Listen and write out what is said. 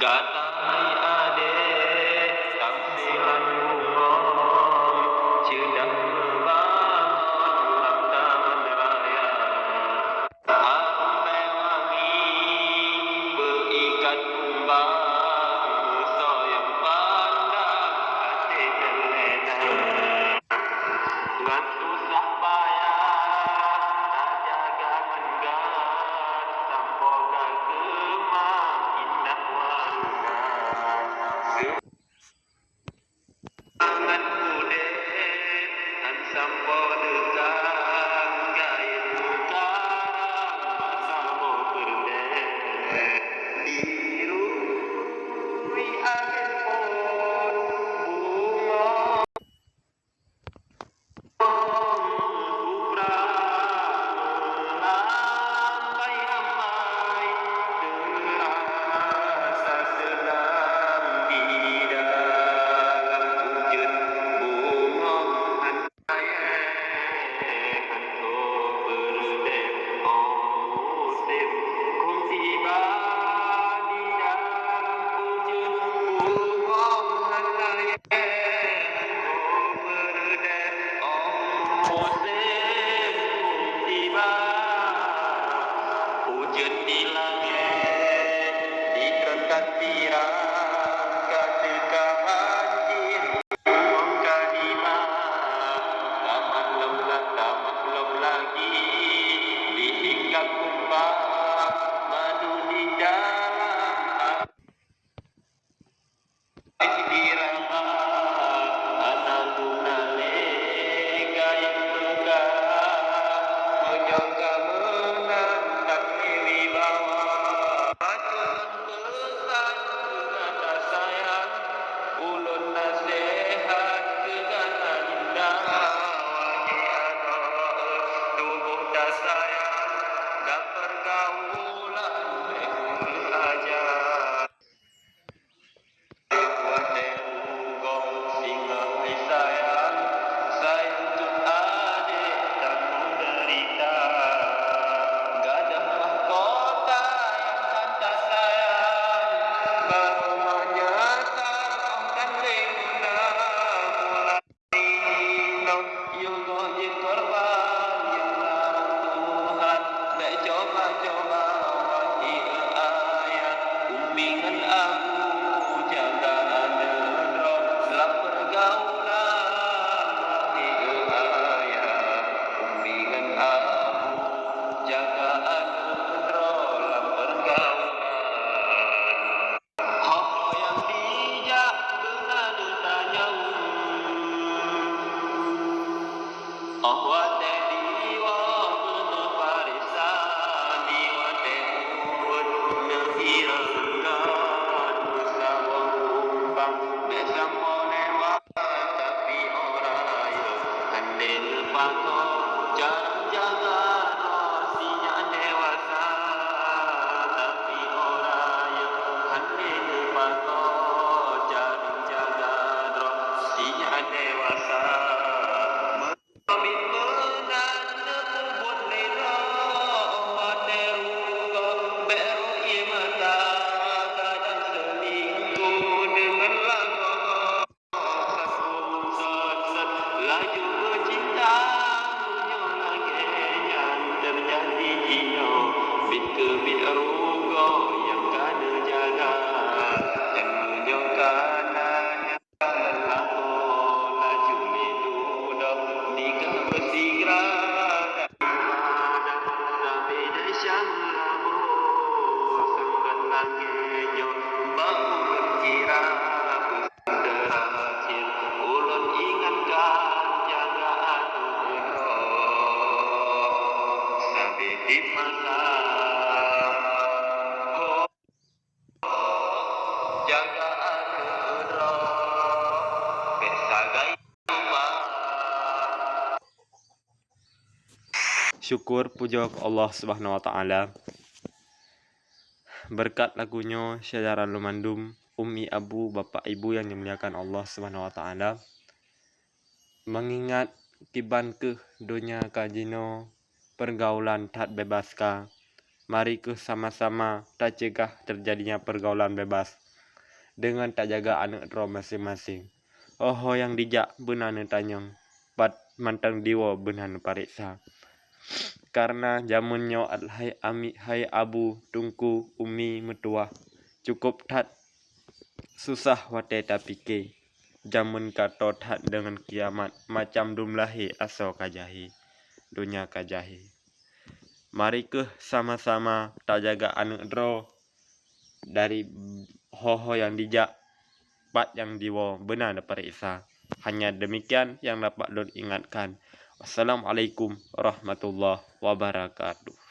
Datai ade tamsilan bunga Cedak membangun ulang taman raya Ambai wangi berikat kumbang Soyang pandang hati terlena Dengan susah payah tak jaga menggat Sampoga kemang indah warna Semangat kudet dan sampo dekang Gaya tukarang bersama berdek Dirui angin pun bunga Hujan di langit diterangkan pirang ketika banjir mongkar lima tamak lem lagi dihinggap kumbang madu di dalam dirama anak guna lega yang megah menyangka menang tak pilih bawah bacaan pesan kata sayang ulun nasihat kata indah wajian tubuh dah sayang dah pergaulan lekul aja sayang tut adik tak menderita gadah mahkota yang hantar sayang baru menyata akan leguna mulai yogo je korban yang larang Tuhan tak coba-coba wati ayat umbingan aku jaga adero dalam pergaulan wati ayat umbingan aku jaga adero dalam pergaulan Hak yang bijak dengan tanya Ahwate diwa bener parisan diwa tehun nehirangkan bersama kumbang bersama lewat tapi oraya ande lepako jarang jaga rosinya dewasa tapi oraya ande lepako jarang jaga rosinya dewasa Laju bercinta terjadi jino bit ke bit rugo yang kada jaga dan menyokananya lako laju medudo nikah bersigra dari mana sampai desyang lamu sangkan langitnya bau berkira terakhir ulun ingatkan jaga adero sampai di masa jaga adero besagai syukur puja Allah Subhanahu wa taala berkat lagunya sejarah lumandum Umi Abu Bapak Ibu yang dimuliakan Allah Subhanahu wa taala mengingat kiban ke dunia kajino pergaulan tak bebas ka. Mari ke sama-sama tak cegah terjadinya pergaulan bebas. dengan tak jaga anak dro masing-masing. Oh yang dijak benana tanyong, pat mantang diwo benana pariksa. Karena zamannya hai abu tungku umi metua, cukup tat susah wate tapike. Zaman kato tat dengan kiamat, macam dumlahi aso kajahi, dunia kajahi. Mari ke sama-sama tak jaga anak dro dari hoho yang dijak, pat yang diwo benar periksa. Hanya demikian yang dapat Lord ingatkan. Wassalamualaikum warahmatullahi wabarakatuh.